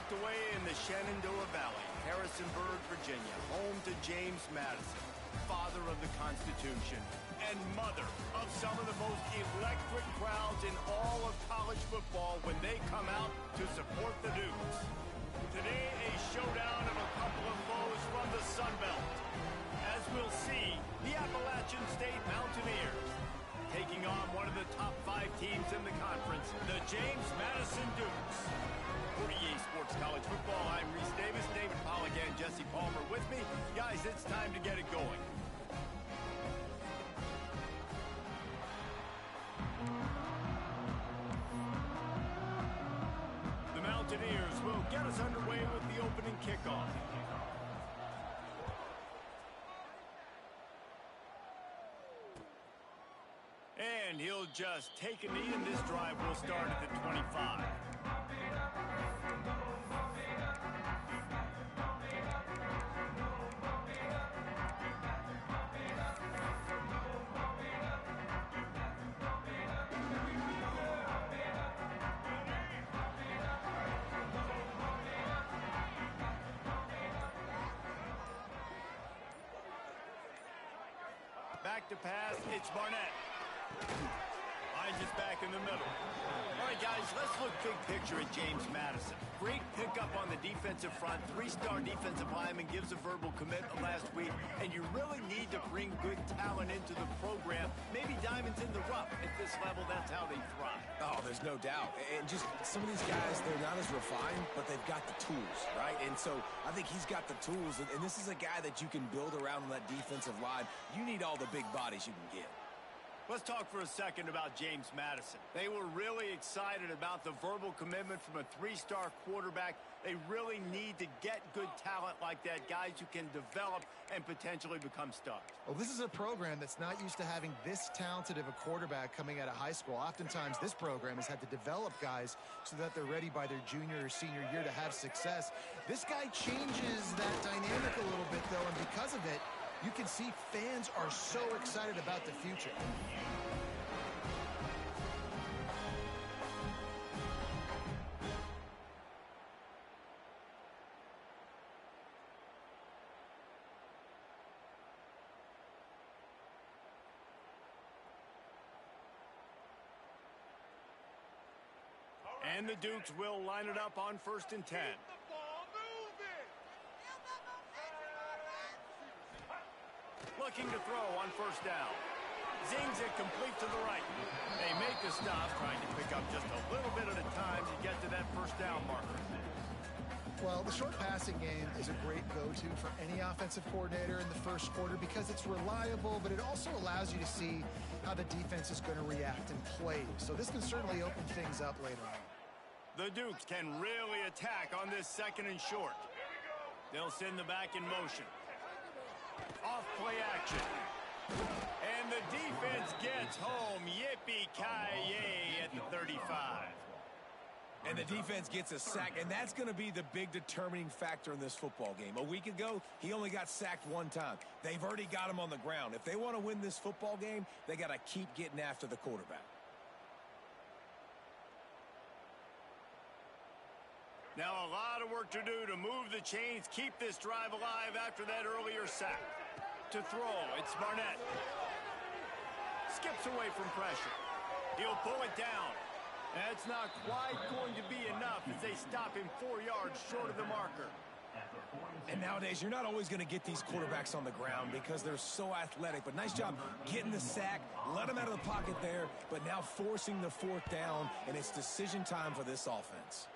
tucked away in the Shenandoah Valley, Harrisonburg, Virginia, home to James Madison, father of the Constitution and mother of some of the most electric crowds in all of college football when they come out to support the Dukes. Today, a showdown of a couple of foes from the Sun Belt. As we'll see, the Appalachian State Mountaineers taking on one of the top 5 teams in the conference, the James Madison Dukes. For EA Sports College Football, I'm Reese Davis, David Pollack, and Jesse Palmer with me. Guys, it's time to get it going. The Mountaineers will get us underway with the opening kickoff. And he'll just take a knee, and this drive will start at the 25. Back to pass, it's Barnett. Hines is back in the middle. All right, guys, let's look big picture at James Madison. Great pickup on the defensive front. 3-star defensive lineman gives a verbal commitment last week, and you really need to bring good talent into the program. Maybe diamonds in the rough. At this level, that's how they thrive. Oh, there's no doubt. And just some of these guys, they're not as refined, but they've got the tools, right? And so I think he's got the tools, and this is a guy that you can build around on that defensive line. You need all the big bodies you can get. Let's talk for a second about James Madison. They were really excited about the verbal commitment from a 3-star quarterback. They really need to get good talent like that, guys who can develop and potentially become stars. Well, this is a program that's not used to having this talented of a quarterback coming out of high school. Oftentimes, this program has had to develop guys so that they're ready by their junior or senior year to have success. This guy changes that dynamic a little bit, though, and because of it, you can see fans are so excited about the future. And the Dukes will line it up on 1st and 10. Looking to throw on 1st down. Zings it complete to the right. They make the stop, trying to pick up just a little bit at a time to get to that 1st down marker. Well, the short passing game is a great go-to for any offensive coordinator in the first quarter because it's reliable, but it also allows you to see how the defense is going to react and play. So this can certainly open things up later on. The Dukes can really attack on this 2nd and short. They'll send the back in motion. Off play action. And the defense gets home. Yippee-ki-yay at the 35. And the defense gets a sack, and that's going to be the big determining factor in this football game. A week ago, he only got sacked 1 time. They've already got him on the ground. If they want to win this football game, they got to keep getting after the quarterback. Now a lot of work to do to move the chains, keep this drive alive after that earlier sack. To throw, it's Barnett. Skips away from pressure. He'll pull it down. That's not quite going to be enough as they stop him 4 yards short of the marker. And nowadays, you're not always going to get these quarterbacks on the ground because they're so athletic. But nice job getting the sack, let him out of the pocket there, but now forcing the 4th down, and it's decision time for this offense.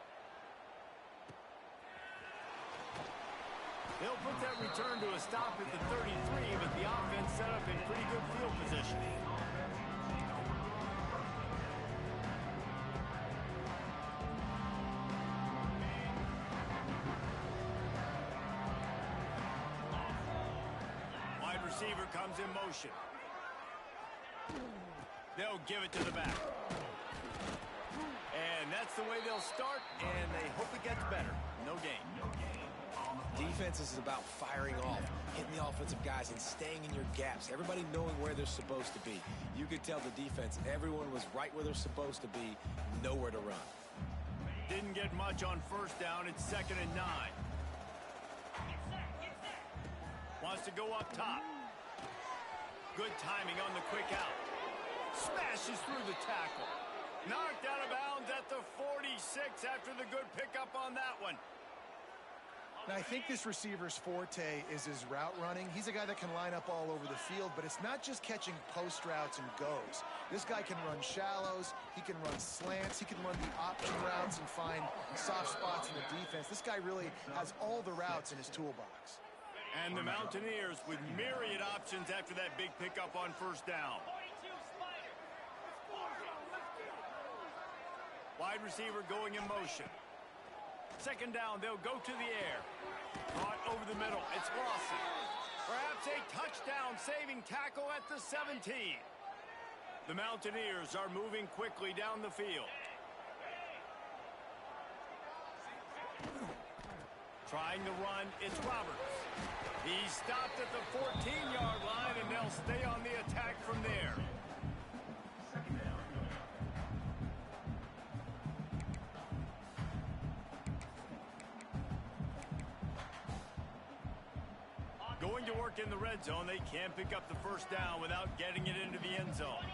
They'll put that return to a stop at the 33, but the offense set up in pretty good field position. Wide receiver comes in motion. They'll give it to the back. And that's the way they'll start, and they hope it gets better. No gain. Defense is about firing off, hitting the offensive guys, and staying in your gaps. Everybody knowing where they're supposed to be. You could tell the defense, everyone was right where they're supposed to be, nowhere to run. Didn't get much on first down. It's 2nd and 9. Wants to go up top. Good timing on the quick out. Smashes through the tackle. Knocked out of bounds at the 46 after the good pickup on that one. Now, I think this receiver's forte is his route running. He's a guy that can line up all over the field, but it's not just catching post routes and goes. This guy can run shallows, he can run slants, he can run the option routes and find soft spots in the defense. This guy really has all the routes in his toolbox. And the Mountaineers with myriad options after that big pickup on first down. Wide receiver going in motion. 2nd down, they'll go to the air. Caught over the middle. It's Lawson. Perhaps a touchdown-saving tackle at the 17. The Mountaineers are moving quickly down the field. Trying to run, it's Roberts. He's stopped at the 14-yard line, and they'll stay on the attack from there. Going to work in the red zone. They can't pick up the first down without getting it into the end zone.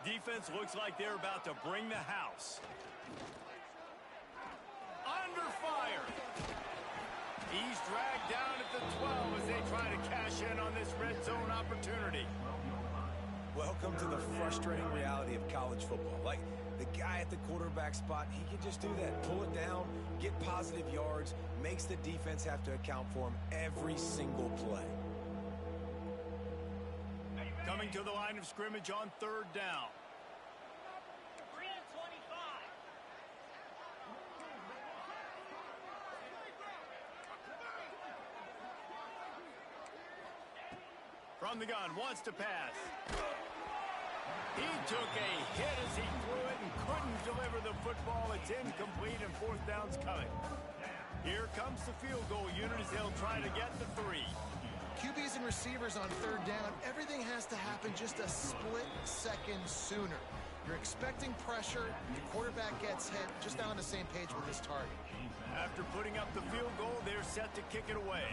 Defense looks like they're about to bring the house. Under fire. He's dragged down at the 12 as they try to cash in on this red zone opportunity. Welcome to the frustrating reality of college football. Like, the guy at the quarterback spot, he can just do that. Pull it down, get positive yards, makes the defense have to account for him every single play. Coming to the line of scrimmage on 3rd down. From the gun, wants to pass. He took a hit as he threw it and couldn't deliver the football. It's incomplete and 4th down's coming. Here comes the field goal unit as they'll try to get the 3. QBs and receivers on 3rd down, everything has to happen just a split second sooner. You're expecting pressure, the quarterback gets hit, just not on the same page with his target. After putting up the field goal, they're set to kick it away.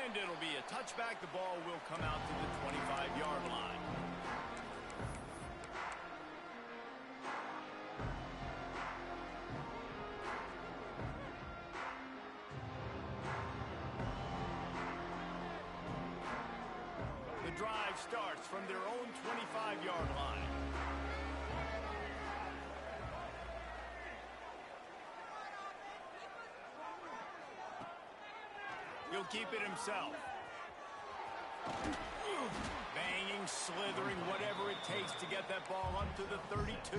And it'll be a touchback. The ball will come out to the 25-yard line. The drive starts from their own 25-yard line. He'll keep it himself. Banging, slithering, whatever it takes to get that ball up to the 32.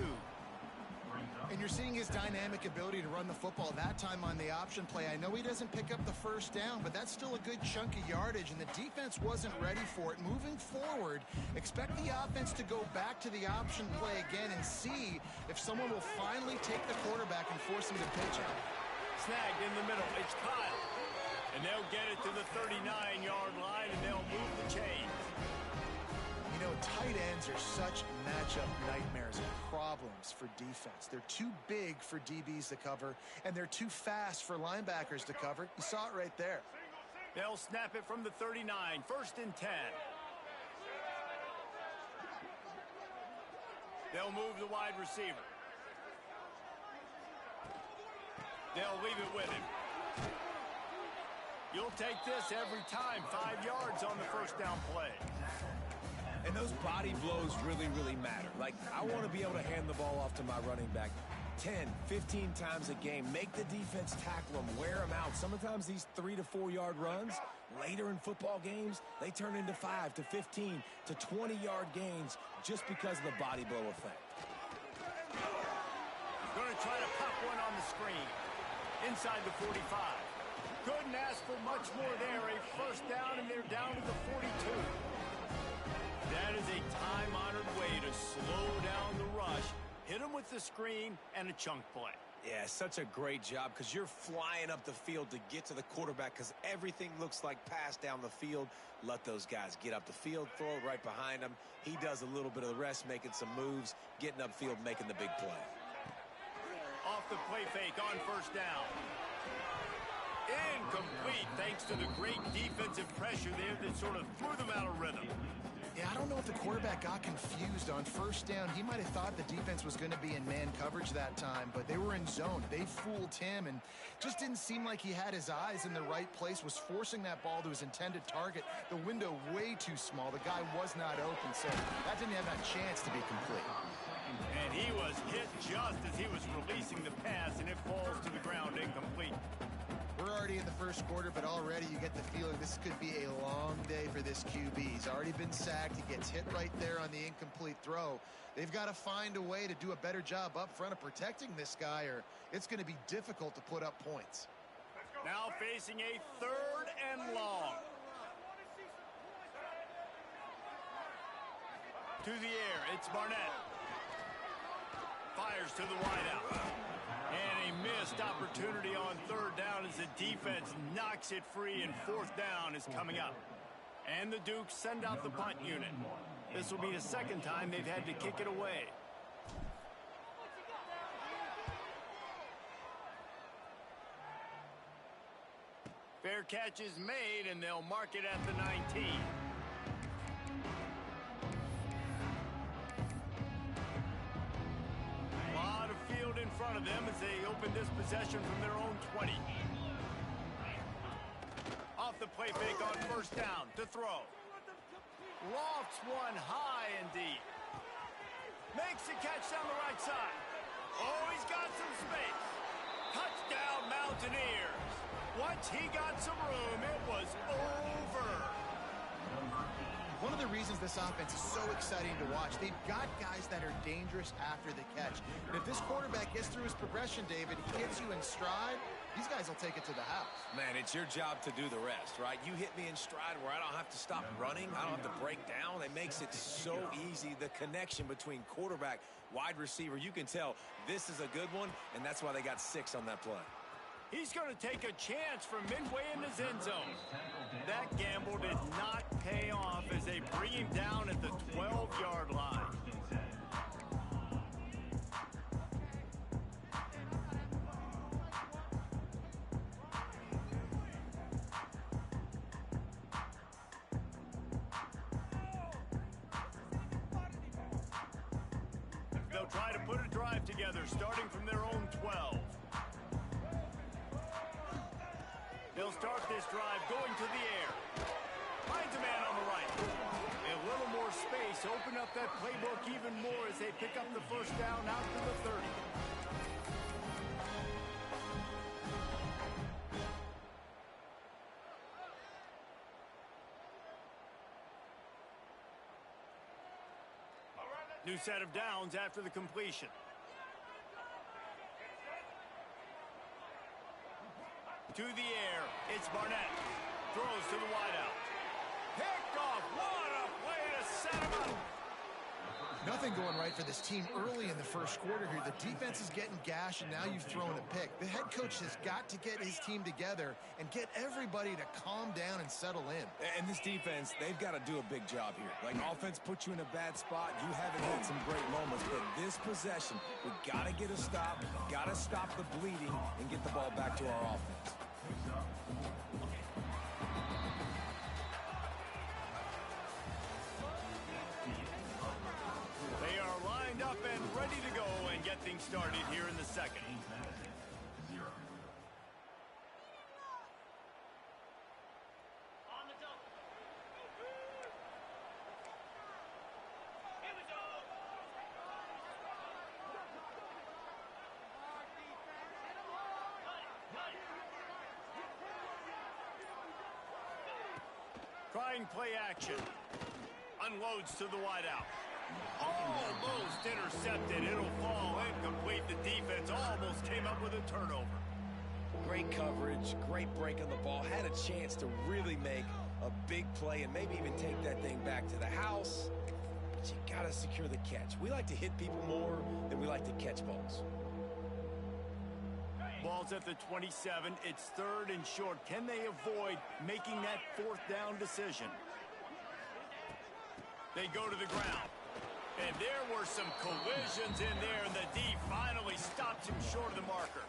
And you're seeing his dynamic ability to run the football that time on the option play. I know he doesn't pick up the first down, but that's still a good chunk of yardage, and the defense wasn't ready for it. Moving forward, expect the offense to go back to the option play again and see if someone will finally take the quarterback and force him to pitch it. Snagged in the middle. It's Kyle. And they'll get it to the 39-yard line, and they'll move the chains. You know, tight ends are such matchup nightmares and problems for defense. They're too big for DBs to cover, and they're too fast for linebackers to cover. You saw it right there. They'll snap it from the 39, 1st and 10. They'll move the wide receiver. They'll leave it with him. You'll take this every time. 5 yards on the first down play. And those body blows really, really matter. Like, I want to be able to hand the ball off to my running back 10, 15 times a game. Make the defense tackle them, wear them out. Sometimes these 3 to 4 yard runs, later in football games, they turn into 5 to 15 to 20-yard gains just because of the body blow effect. Going to try to pop one on the screen. Inside the 45. Couldn't ask for much more there. A first down, and they're down to the 42. That is a time-honored way to slow down the rush hit him with the screen and a chunk play. Yeah, such a great job because you're flying up the field to get to the quarterback because everything looks like pass down the field. Let those guys get up the field, throw it right behind him. He does a little bit of the rest, making some moves, getting upfield, making the big play. Off the play fake on first down. Incomplete thanks to the great defensive pressure there that sort of threw them out of rhythm. Yeah, I don't know if the quarterback got confused on first down. He might have thought the defense was going to be in man coverage that time, but they were in zone. They fooled him and just didn't seem like he had his eyes in the right place, was forcing that ball to his intended target. The window way too small. The guy was not open, so that didn't have that chance to be complete. And he was hit just as he was releasing the pass, and it falls to the ground incomplete. We're already in the first quarter, but already you get the feeling this could be a long day for this QB. He's already been sacked. He gets hit right there on the incomplete throw. They've got to find a way to do a better job up front of protecting this guy, or it's going to be difficult to put up points. Now facing a 3rd and long. To the air, it's Barnett. Fires to the wideout. And a missed opportunity on 3rd down as the defense knocks it free, and 4th down is coming up. And the Dukes send out the punt unit. This will be the 2nd time they've had to kick it away. Fair catch is made, and they'll mark it at the 19. In front of them as they open this possession from their own 20. Off the play fake on first down to throw. Lofts one high and deep. Makes the catch down the right side. Oh, he's got some space. Touchdown Mountaineers. Once he got some room, it was over. One of the reasons this offense is so exciting to watch, they've got guys that are dangerous after the catch. And if this quarterback gets through his progression, David, he gets you in stride, these guys will take it to the house. Man, it's your job to do the rest, right? You hit me in stride where I don't have to stop running. I don't have to break down. It makes it so easy. The connection between quarterback, wide receiver, you can tell this is a good one, and that's why they got 6 on that play. He's going to take a chance from midway in his end zone. That gamble did not pay off as they bring him down at the 12-yard line. They'll try to put a drive together starting from their own 12. They'll start this drive going to the air. Finds a man on the right. A little more space. Open up that playbook even more as they pick up the first down out to the 30. New set of downs after the completion. To the air, it's Barnett. Throws to the wideout. Picked off. What a play to set him up. Nothing going right for this team early in the first quarter here. The defense is getting gashed, and now you've thrown a pick. The head coach has got to get his team together and get everybody to calm down and settle in. And this defense, they've got to do a big job here. Like, offense puts you in a bad spot. You haven't had some great moments, but this possession, we got to get a stop, got to stop the bleeding, and get the ball back to our offense. They are lined up and ready to go and get things started here in the second. Trying play action. Unloads to the wideout. Almost intercepted. It'll fall incomplete. The defense almost came up with a turnover. Great coverage, great break on the ball. Had a chance to really make a big play and maybe even take that thing back to the house. catch. You got to secure the catch. We like to hit people more than we like to catch balls. Ball's at the 27. It's 3rd and short. Can they avoid making that 4th down decision? They go to the ground. And there were some collisions in there, and the D finally stops him short of the marker.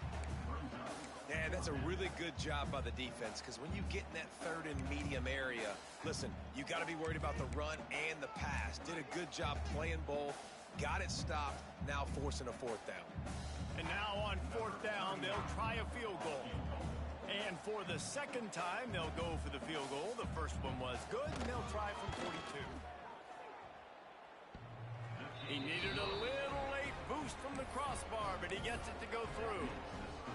And that's a really good job by the defense, because when you get in that 3rd and medium area, listen, you got to be worried about the run and the pass. Did a good job playing both, got it stopped, now forcing a 4th down. And now on 4th down, they'll try a field goal. And for the 2nd time, they'll go for the field goal. The first one was good, and they'll try from 42. He needed a little late boost from the crossbar, but he gets it to go through.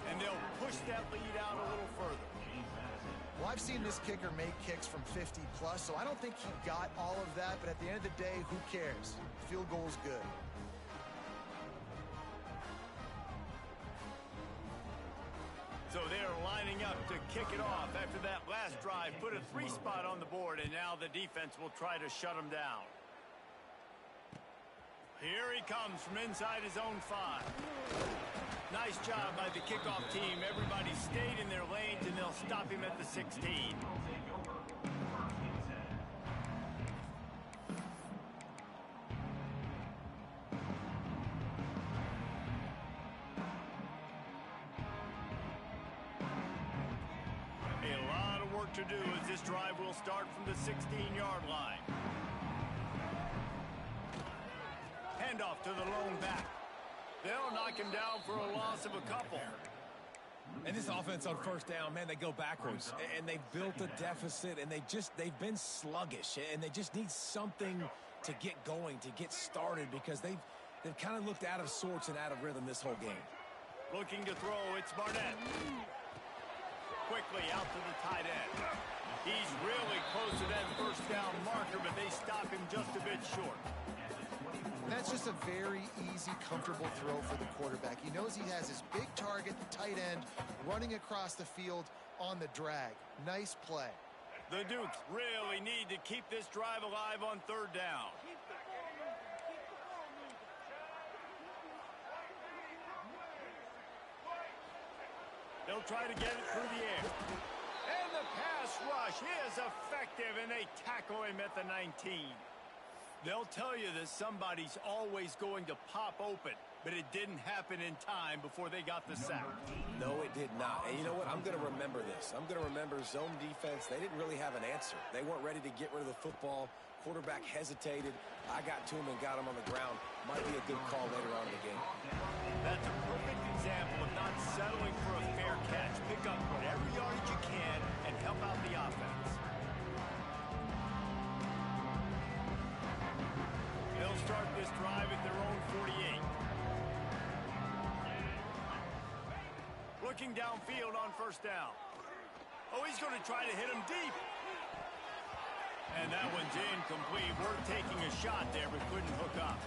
And they'll push that lead out a little further. Well, I've seen this kicker make kicks from 50 plus, so I don't think he got all of that, but at the end of the day, who cares? Field goal's good. So they're lining up to kick it off after that last drive. Put a 3 spot on the board, and now the defense will try to shut him down. Here he comes from inside his own 5. Nice job by the kickoff team. Everybody stayed in their lanes, and they'll stop him at the 16. A lot of work to do as this drive will start from the 16-yard line. Handoff to the lone back. They'll knock him down for a loss of a couple. And this offense on 1st down, man, they go backwards. And they built a deficit, and they've been sluggish. And they just need something to get going, to get started, because they've kind of looked out of sorts and out of rhythm this whole game. Looking to throw, it's Barnett. Quickly out to the tight end. He's really close to that 1st down marker, but they stop him just a bit short. That's just a very easy, comfortable throw for the quarterback. He knows he has his big target, the tight end, running across the field on the drag. Nice play. The Dukes really need to keep this drive alive on 3rd down. They'll try to get it through the air. And the pass rush is effective, and they tackle him at the 19. They'll tell you that somebody's always going to pop open, but it didn't happen in time before they got the sack. No, it did not. And you know what? I'm going to remember this. I'm going to remember zone defense. They didn't really have an answer. They weren't ready to get rid of the football. Quarterback hesitated. I got to him and got him on the ground. Might be a good call later on in the game. That's a perfect example of not settling for a fair catch. Pick up whatever yardage you can and help out the offense. They'll start this drive at their own 48. Looking downfield on 1st down. Oh, he's going to try to hit him deep. And that one's incomplete. We're taking a shot there, but couldn't hook up.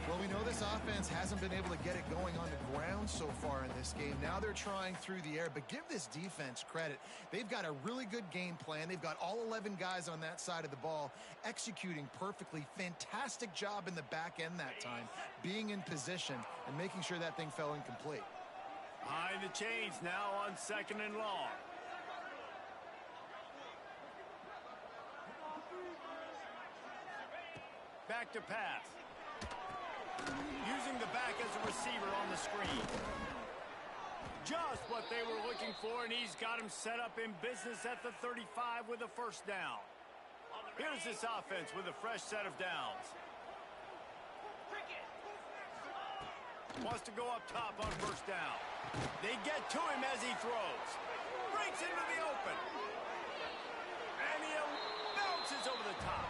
Well, we know this offense hasn't been able to get it going on the ground so far in this game. Now they're trying through the air, but give this defense credit. They've got a really good game plan. They've got all 11 guys on that side of the ball executing perfectly. Fantastic job in the back end that time, being in position and making sure that thing fell incomplete. Behind the chains now on 2nd and long. Back to pass. Using the back as a receiver on the screen. Just what they were looking for, and he's got him set up in business at the 35 with a 1st down. Here's this offense with a fresh set of downs. Wants to go up top on 1st down. They get to him as he throws. Breaks into the open. And he bounces over the top.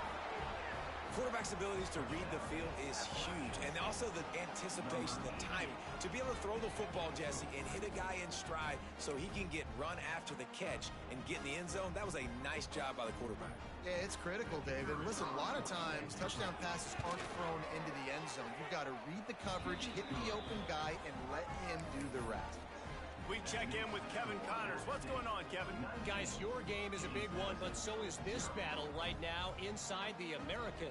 Quarterback's abilities to read the field is huge. And also the anticipation, the timing. To be able to throw the football, Jesse, and hit a guy in stride so he can get run after the catch and get in the end zone, that was a nice job by the quarterback. Yeah, it's critical, David. Listen, a lot of times touchdown passes aren't thrown into the end zone. You've got to read the coverage, hit the open guy, and let him do the rest. We check in with Kevin Connors. What's going on, Kevin? Guys, your game is a big one, but so is this battle right now inside the American.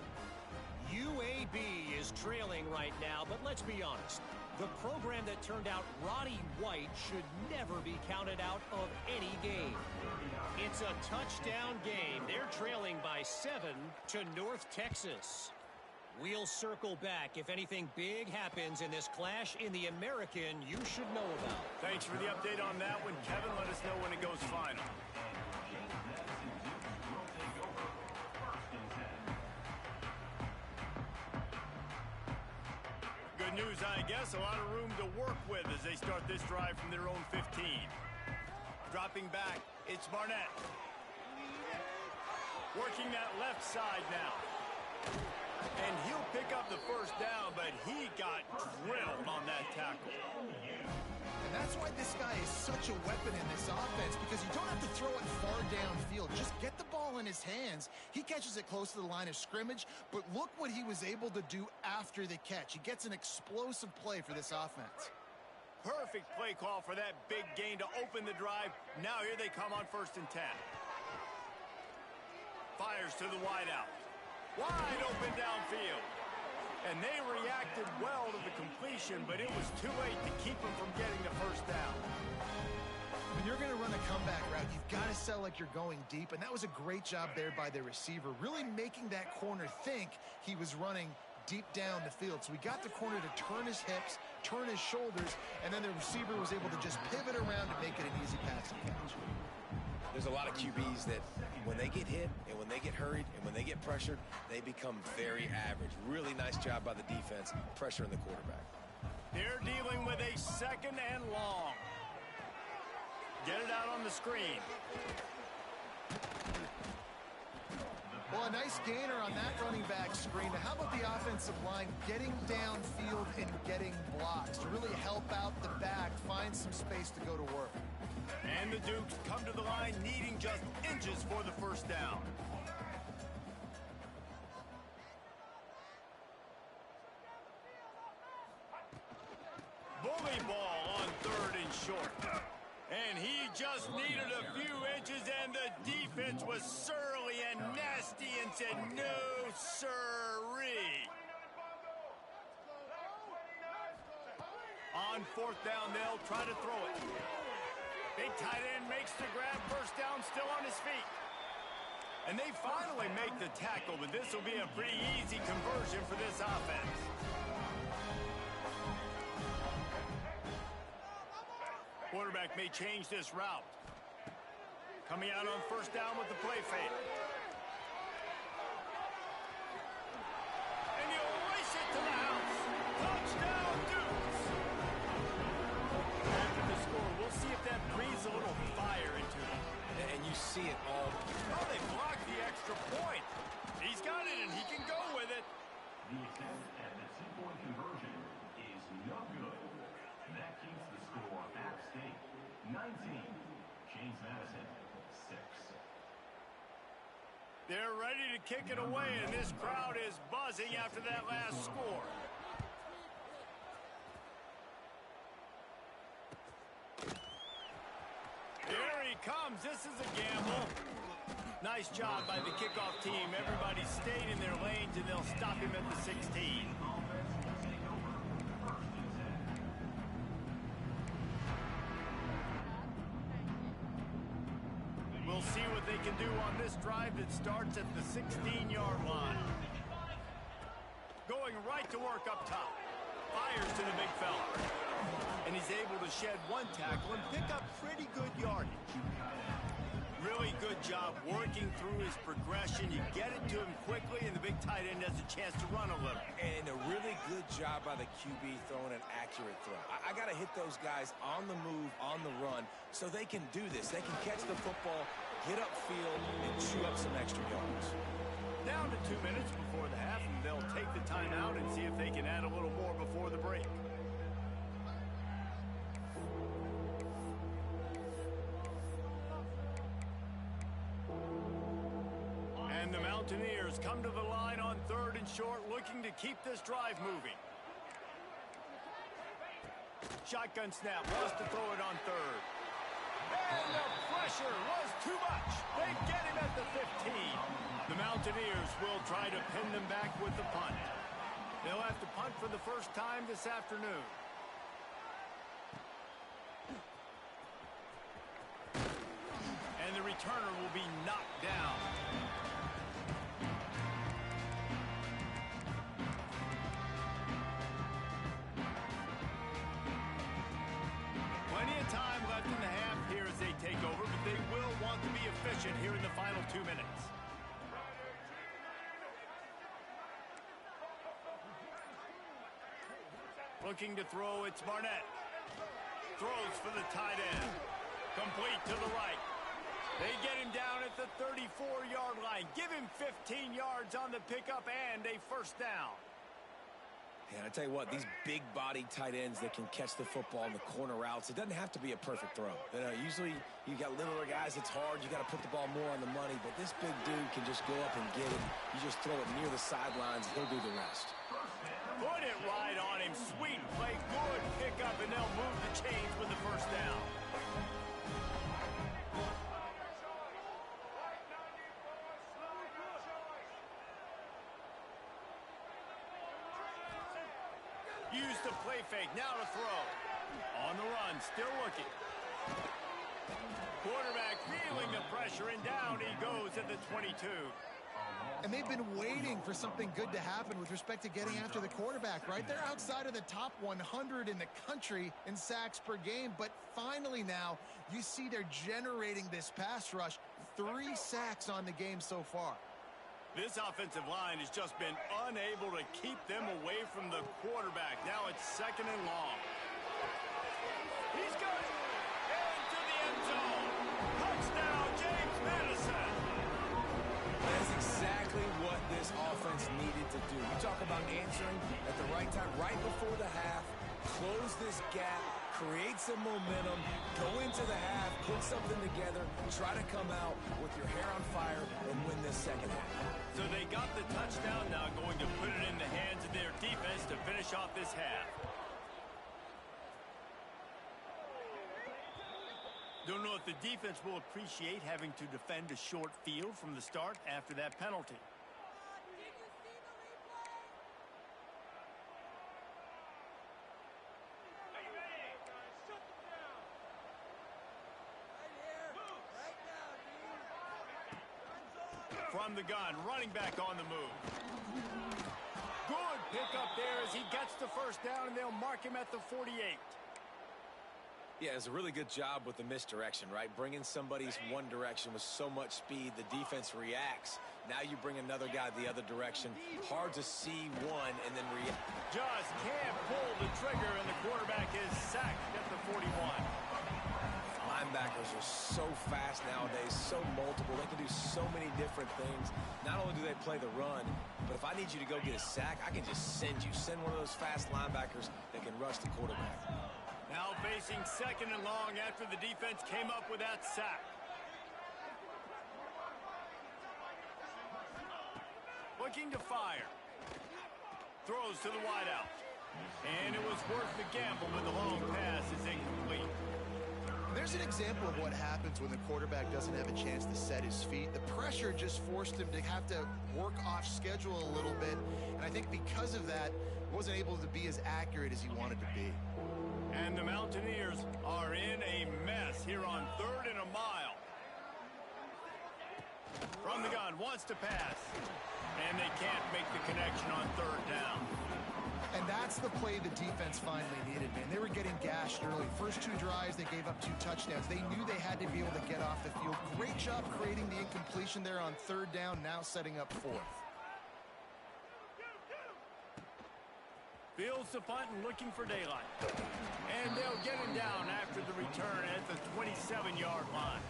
UAB is trailing right now, but let's be honest. The program that turned out Roddy White should never be counted out of any game. It's a touchdown game. They're trailing by 7 to North Texas. We'll circle back if anything big happens in this clash in the American you should know about. Thanks for the update on that one, Kevin. Let us know when it goes final. Good news, I guess. A lot of room to work with as they start this drive from their own 15. Dropping back, it's Barnett. Working that left side now. And he'll pick up the first down, but he got drilled on that tackle. And that's why this guy is such a weapon in this offense, because you don't have to throw it far downfield. Just get the ball in his hands. He catches it close to the line of scrimmage, but look what he was able to do after the catch. He gets an explosive play for this offense. Perfect play call for that big gain to open the drive. Now here they come on 1st and 10. Fires to the wideout. Wide open downfield. And they reacted well to the completion, but it was too late to keep them from getting the first down. When you're going to run a comeback route, you've got to sell like you're going deep, and that was a great job there by the receiver, really making that corner think he was running deep down the field. So we got the corner to turn his hips, turn his shoulders, and then the receiver was able to just pivot around to make it an easy pass and catch. There's a lot of QBs that when they get hit and when they get hurried and when they get pressured, they become very average. Really nice job by the defense pressuring the quarterback. They're dealing with a 2nd and long. Get it out on the screen. Well, a nice gainer on that running back screen. Now, how about the offensive line getting downfield and getting blocks to really help out the back, find some space to go to work. And the Dukes come to the line needing just inches for the first down. Bully ball on 3rd and short. And he just needed a few inches, and the defense was surly and nasty and said, no, sirree. On 4th down, they'll try to throw it. Big tight end makes the grab, first down, still on his feet. And they finally make the tackle, but this will be a pretty easy conversion for this offense. Quarterback may change this route. Coming out on 1st down with the play fake. And he'll race it to the house. Touchdown, Dukes! After the score, we'll see if that breathes a little fire into them. And you see it all. Oh, they blocked the extra point. He's got it, and he can go with it. The attempt at the 2-point conversion is no good. That keeps the score at stake. 19. James Madison, 6. They're ready to kick it away, and this crowd is buzzing after that last score. Here he comes. This is a gamble. Nice job by the kickoff team. Everybody stayed in their lanes, and they'll stop him at the 16. We'll see what they can do on this drive that starts at the 16-yard line. Going right to work up top. Fires to the big fella. And he's able to shed one tackle and pick up pretty good yardage. Really good job working through his progression. You get it to him quickly, and the big tight end has a chance to run a little. And a really good job by the QB throwing an accurate throw. I got to hit those guys on the move, on the run, so they can do this. They can catch the football, get upfield, and chew up some extra yards. Down to 2 minutes before the half, and they'll take the timeout and see if they can add a little more before the break. And the Mountaineers come to the line on 3rd and short, looking to keep this drive moving. Shotgun snap, wants to throw it on 3rd. And the pressure was too much. They get him at the 15. The Mountaineers will try to pin them back with the punt. They'll have to punt for the first time this afternoon. And the returner will be knocked down. Plenty of time left in the half here as they take over, but they will want to be efficient here in the final 2 minutes. Looking to throw, it's Barnett. Throws for the tight end. Complete to the right. They get him down at the 34-yard line. Give him 15 yards on the pickup and a first down. And I tell you what, these big-bodied tight ends that can catch the football in the corner routes, it doesn't have to be a perfect throw. You know, usually you got littler guys, it's hard. You got to put the ball more on the money. But this big dude can just go up and get it. You just throw it near the sidelines, he'll do the rest. Put it right on him. Sweet play, good pickup, and they'll move the chains with the first down. Use the play fake, now to throw. On the run, still looking. Quarterback feeling the pressure, and down he goes at the 22. And they've been waiting for something good to happen with respect to getting after the quarterback, right? They're outside of the top 100 in the country in sacks per game, but finally now you see they're generating this pass rush. 3 sacks on the game so far. This offensive line has just been unable to keep them away from the quarterback. Now it's second and long. He's got it into the end zone. Touchdown, James Madison. That's exactly what this offense needed to do. You talk about answering at the right time, right before the half, close this gap, create some momentum, go into the half, put something together, try to come out with your hair on fire and win this second half. So they got the touchdown, now going to put it in the hands of their defense to finish off this half. Don't know if the defense will appreciate having to defend a short field from the start after that penalty. From the gun, running back on the move. Good pickup there as he gets the first down, and they'll mark him at the 48. Yeah, it's a really good job with the misdirection, right? Bringing somebody's one direction with so much speed, the defense reacts. Now you bring another guy the other direction. Hard to see one and then react. Just can't pull the trigger, and the quarterback is sacked at the 41. Linebackers are so fast nowadays, so multiple. They can do so many different things. Not only do they play the run, but if I need you to go get a sack, I can just send you. Send one of those fast linebackers that can rush the quarterback. Now facing second and long after the defense came up with that sack. Looking to fire. Throws to the wideout. And it was worth the gamble, but the long pass is incomplete. There's an example of what happens when the quarterback doesn't have a chance to set his feet. The pressure just forced him to have to work off schedule a little bit. And I think because of that, wasn't able to be as accurate as he wanted to be. And the Mountaineers are in a mess here on 3rd and a mile. From the gun, wants to pass. And they can't make the connection on 3rd down. And that's the play the defense finally needed, man. They were getting gashed early. First 2 drives, they gave up 2 touchdowns. They knew they had to be able to get off the field. Great job creating the incompletion there on 3rd down, now setting up 4th. Fields the punt and looking for daylight. And they'll get him down after the return at the 27-yard line.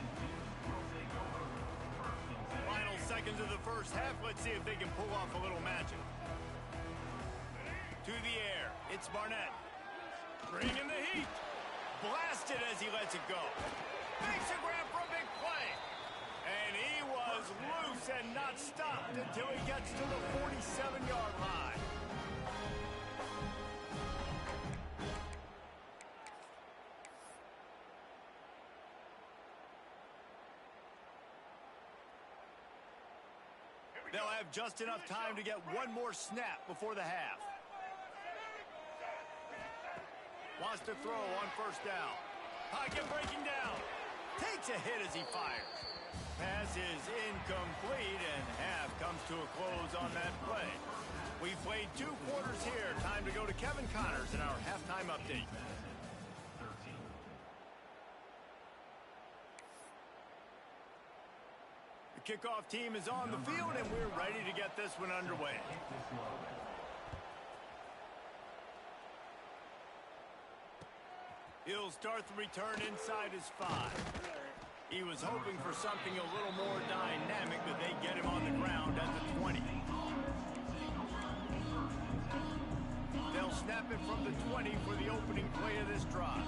Final seconds of the first half. Let's see if they can pull off a little magic. To the air, it's Barnett. Bringing the heat. Blasted as he lets it go. Makes a grab for a big play. And he was loose and not stopped until he gets to the 47-yard line. They'll have just enough time to get one more snap before the half. Wants to throw on first down. Pocket breaking down. Takes a hit as he fires. Pass is incomplete, and half comes to a close on that play. We've played 2 quarters here. Time to go to Kevin Connors in our halftime update. The kickoff team is on the field, and we're ready to get this one underway. He'll start the return inside his 5. He was hoping for something a little more dynamic, but they get him on the ground at the 20. They'll snap it from the 20 for the opening play of this drive.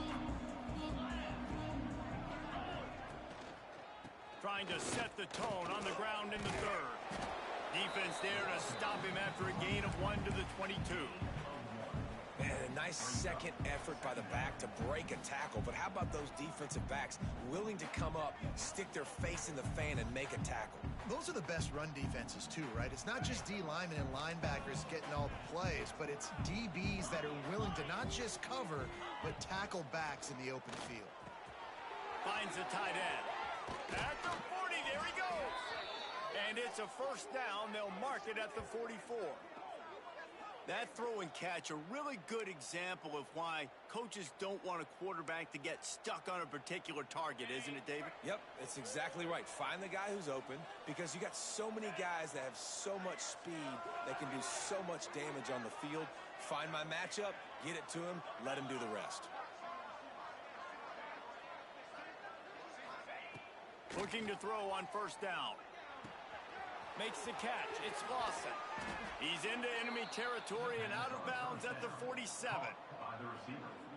Trying to set the tone on the ground in the 3rd. Defense there to stop him after a gain of 1 to the 22. Man, a nice second effort by the back to break a tackle. But how about those defensive backs willing to come up, stick their face in the fan, and make a tackle? Those are the best run defenses, too, right? It's not just D linemen and linebackers getting all the plays, but it's DBs that are willing to not just cover, but tackle backs in the open field. Finds the tight end. At the 40, there he goes. And it's a first down. They'll mark it at the 44. That throw and catch, a really good example of why coaches don't want a quarterback to get stuck on a particular target, isn't it, David? Yep, it's exactly right. Find the guy who's open, because you got so many guys that have so much speed that can do so much damage on the field. Find my matchup, get it to him, let him do the rest. Looking to throw on first down. Makes the catch. It's Lawson. He's into enemy territory and out of bounds at the 47.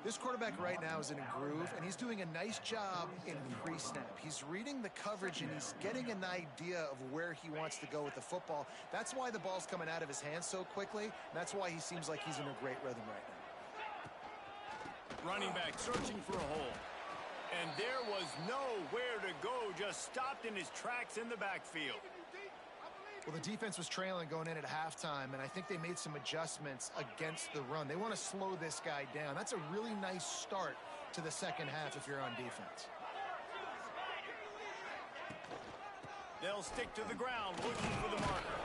This quarterback right now is in a groove, and he's doing a nice job in pre-snap. He's reading the coverage, and he's getting an idea of where he wants to go with the football. That's why the ball's coming out of his hands so quickly, and that's why he seems like he's in a great rhythm right now. Running back searching for a hole. And there was nowhere to go, just stopped in his tracks in the backfield. Well, the defense was trailing going in at halftime, and I think they made some adjustments against the run. They want to slow this guy down. That's a really nice start to the second half if you're on defense. They'll stick to the ground looking for the marker.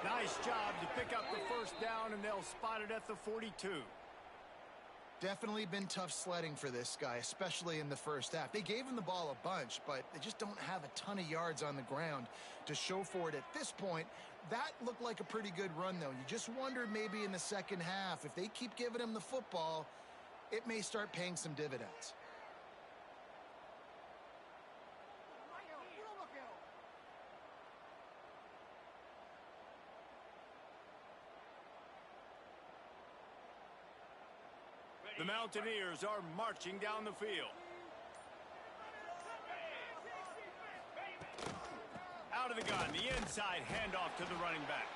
Nice job to pick up the first down, and they'll spot it at the 42. Definitely been tough sledding for this guy, especially in the first half. They gave him the ball a bunch, but they just don't have a ton of yards on the ground to show for it at this point. That looked like a pretty good run, though. You just wondered maybe in the second half, if they keep giving him the football, it may start paying some dividends. The Mountaineers are marching down the field. Out of the gun, the inside handoff to the running back.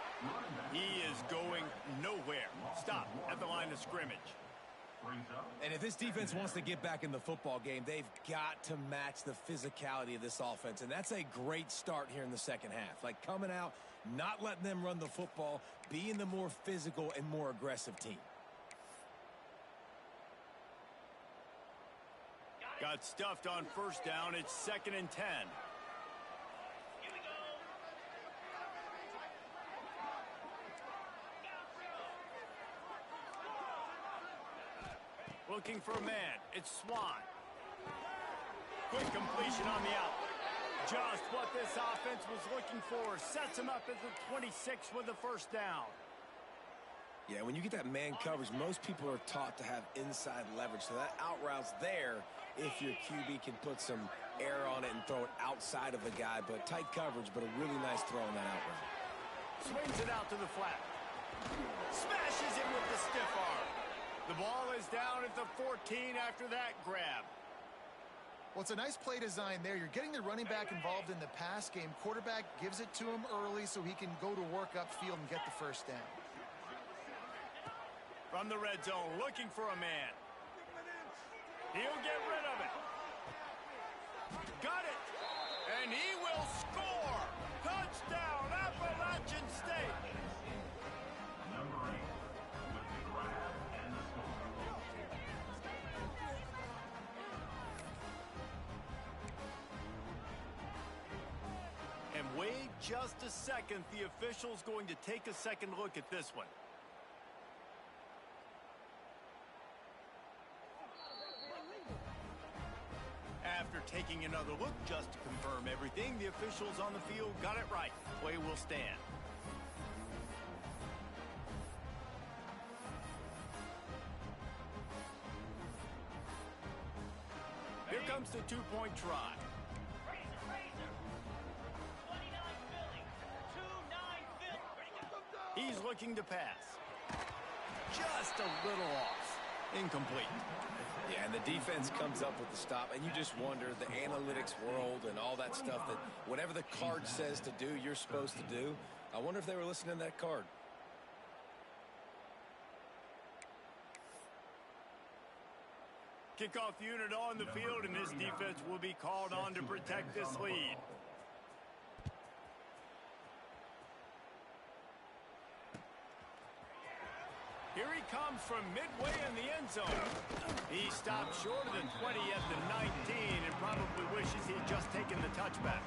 He is going nowhere. Stop at the line of scrimmage. And if this defense wants to get back in the football game, they've got to match the physicality of this offense. And that's a great start here in the second half. Like coming out, not letting them run the football, being the more physical and more aggressive team. Got stuffed on first down. It's 2nd and 10. Looking for a man. It's Swan. Quick completion on the out. Just what this offense was looking for. Sets him up at the 26 with a first down. Yeah, when you get that man coverage, most people are taught to have inside leverage. So that out route's there if your QB can put some air on it and throw it outside of the guy. But tight coverage, but a really nice throw on that out route. Swings it out to the flat. Smashes it with the stiff arm. The ball is down at the 14 after that grab. Well, it's a nice play design there. You're getting the running back involved in the pass game. Quarterback gives it to him early so he can go to work upfield and get the first down. From the red zone, looking for a man. He'll get rid of it. Got it. And he will score. Touchdown, Appalachian just a second. The official's going to take a second look at this one. After taking another look just to confirm everything, the officials on the field got it right. Play will stand. Here comes the two-point try. He's looking to pass. Just a little off. Incomplete. Yeah, and the defense comes up with the stop, and you just wonder, the analytics world and all that stuff, that whatever the card says to do, you're supposed to do. I wonder if they were listening to that card. Kickoff unit on the field, and this defense will be called on to protect this lead. Here he comes from midway in the end zone. He stopped short of the 20 at the 19 and probably wishes he'd just taken the touchback.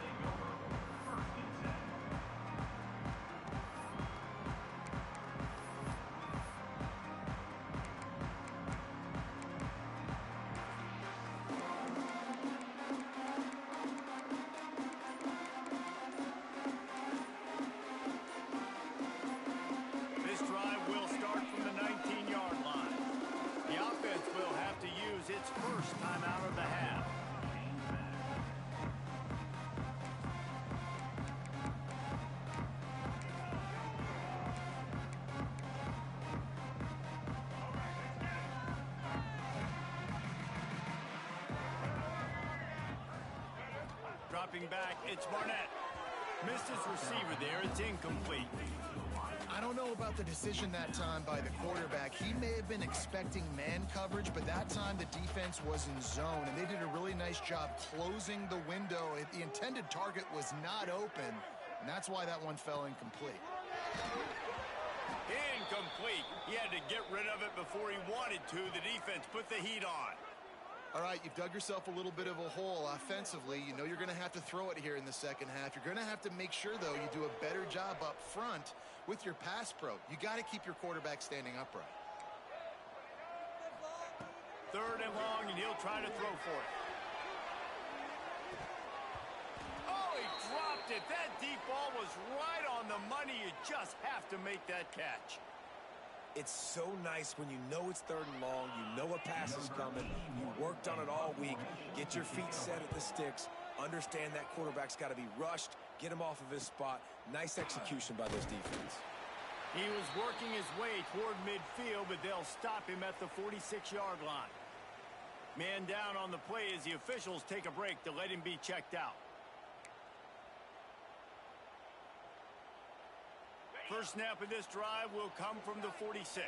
This drive will start from the 19-yard line. The offense will have to use its first time out of the half. Dropping back, it's Barnett. Missed his receiver there, it's incomplete. I don't know about the decision that time by the quarterback. He may have been expecting man coverage, but that time the defense was in zone, and they did a really nice job closing the window. The intended target was not open, and that's why that one fell incomplete. Incomplete. He had to get rid of it before he wanted to. The defense put the heat on. All right, you've dug yourself a little bit of a hole offensively. You know you're going to have to throw it here in the second half. You're going to have to make sure, though, you do a better job up front with your pass pro. You got to keep your quarterback standing upright. Third and long, and he'll try to throw for it. Oh, he dropped it. That deep ball was right on the money. You just have to make that catch. It's so nice when you know it's third and long, you know a pass is coming, you worked on it all week, get your feet set at the sticks, understand that quarterback's got to be rushed, get him off of his spot. Nice execution by this defense. He was working his way toward midfield, but they'll stop him at the 46-yard line. Man down on the play as the officials take a break to let him be checked out. First snap of this drive will come from the 46.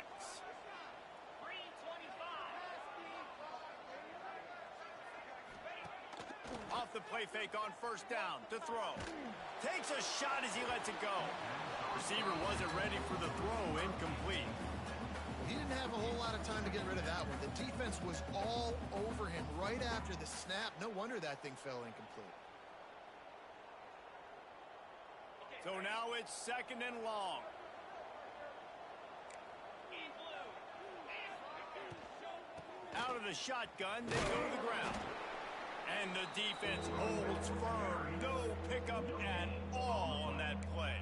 Off the play fake on first down to throw. Takes a shot as he lets it go. Receiver wasn't ready for the throw, incomplete. He didn't have a whole lot of time to get rid of that one. The defense was all over him right after the snap. No wonder that thing fell incomplete. So now it's second and long. Out of the shotgun, they go to the ground. And the defense holds firm. No pickup at all on that play.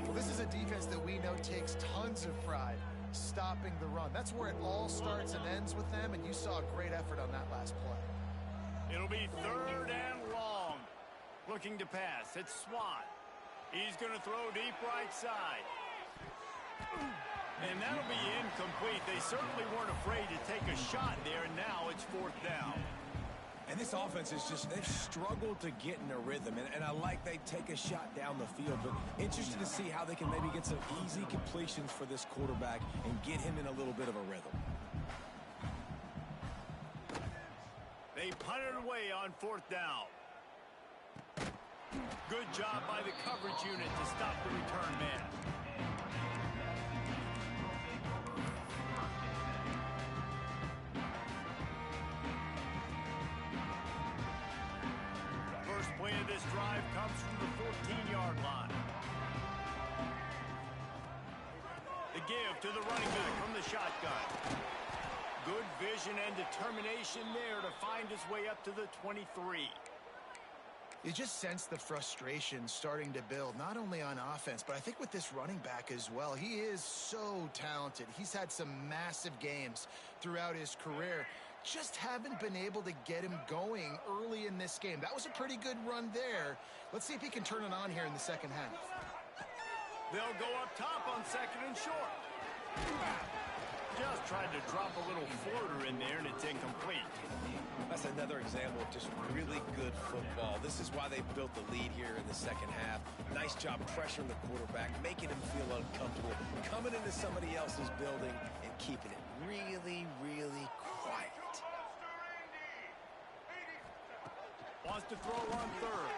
Well, this is a defense that we know takes tons of pride stopping the run. That's where it all starts and ends with them, and you saw a great effort on that last play. It'll be third and long. Looking to pass. It's Swan. He's going to throw deep right side. And that'll be incomplete. They certainly weren't afraid to take a shot there, and now it's fourth down. And this offense is just, they've struggled to get in a rhythm. And I like they take a shot down the field, but interested to see how they can maybe get some easy completions for this quarterback and get him in a little bit of a rhythm. They punted away on fourth down. Good job by the coverage unit to stop the return man. First play of this drive comes comes from the 14-yard line. The give to the running back from the shotgun. Good vision and determination there to find his way up to the 23. You just sense the frustration starting to build, not only on offense, but I think with this running back as well. He is so talented. He's had some massive games throughout his career. Just haven't been able to get him going early in this game. That was a pretty good run there. Let's see if he can turn it on here in the second half. They'll go up top on second and short. Just tried to drop a little floater in there, and it's incomplete. That's another example of just really good football. This is why they built the lead here in the second half. Nice job pressuring the quarterback, making him feel uncomfortable, coming into somebody else's building and keeping it really, really quiet. Wants to throw on third.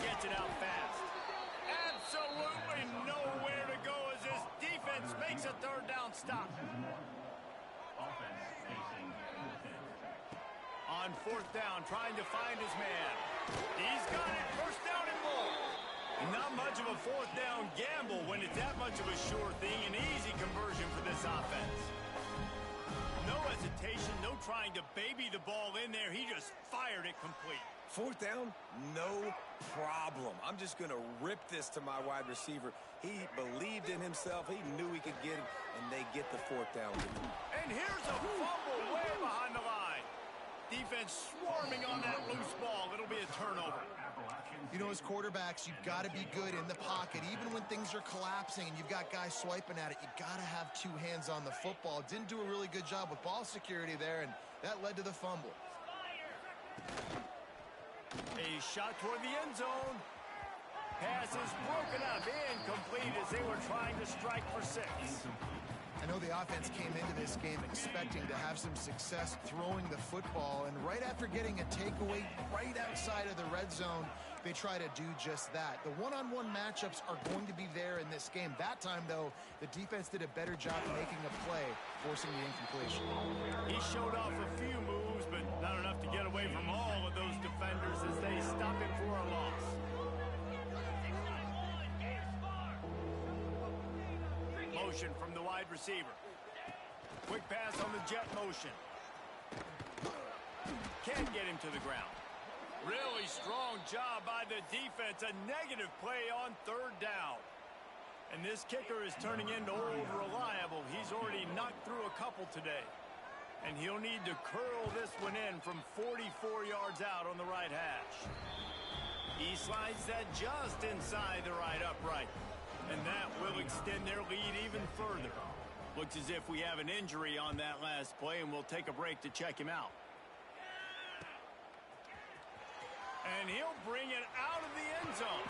Gets it out fast. Absolutely nowhere to go as this defense makes a third down stop. Offense facing On fourth down, trying to find his man. He's got it. First down and more. Not much of a fourth down gamble when it's that much of a sure thing. An easy conversion for this offense. No hesitation, no trying to baby the ball in there. He just fired it complete. Fourth down, no problem. I'm just going to rip this to my wide receiver. He believed in himself. He knew he could get it, and they get the fourth down. And here's a fumble way behind the line. Defense swarming on that loose ball. It'll be a turnover. You know, as quarterbacks, you've got to be good in the pocket. Even when things are collapsing and you've got guys swiping at it, you've got to have two hands on the football. Didn't do a really good job with ball security there, and that led to the fumble. A shot toward the end zone. Pass is broken up, incomplete as they were trying to strike for 6. I know the offense came into this game expecting to have some success throwing the football, and right after getting a takeaway right outside of the red zone, they try to do just that. The one-on-one matchups are going to be there in this game. That time, though, the defense did a better job making a play, forcing the incompletion. He showed off a few moves, but not enough to get away from all of those defenders as they stop him for a loss. Motion from the wide receiver. Quick pass on the jet motion. Can't get him to the ground. Really strong job by the defense. A negative play on third down. And this kicker is turning into old reliable. He's already knocked through a couple today. And he'll need to curl this one in from 44 yards out on the right hash. He slides that just inside the right upright. And that will extend their lead even further. Looks as if we have an injury on that last play, and we'll take a break to check him out. And he'll bring it out of the end zone.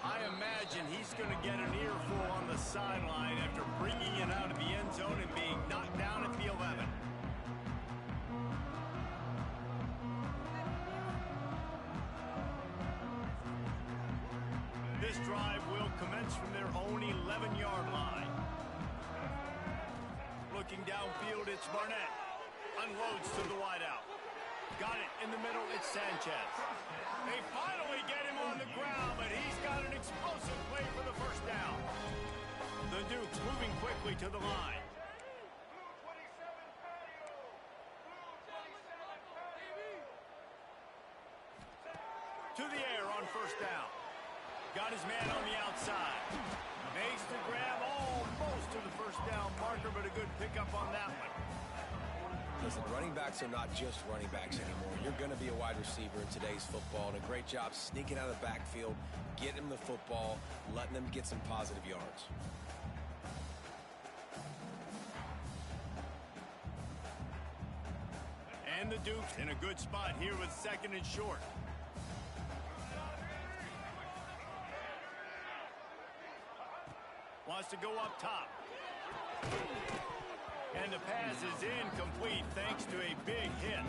I imagine he's going to get an earful on the sideline after bringing it out of the end zone and being knocked down at the 11. This drive will commence from their own 11-yard line. Looking downfield, it's Barnett. Unloads to the wideout. Got it in the middle, it's Sanchez. They finally get him on the ground, but he's got an explosive play for the first down. The Dukes moving quickly to the line. To the air on first down. Got his man on the outside. Makes the grab almost to the first down marker, but a good pickup on that one. Listen, running backs are not just running backs anymore. You're going to be a wide receiver in today's football, and a great job sneaking out of the backfield, getting them the football, letting them get some positive yards. And the Dukes in a good spot here with second and short. Wants to go up top. And the pass is incomplete thanks to a big hit.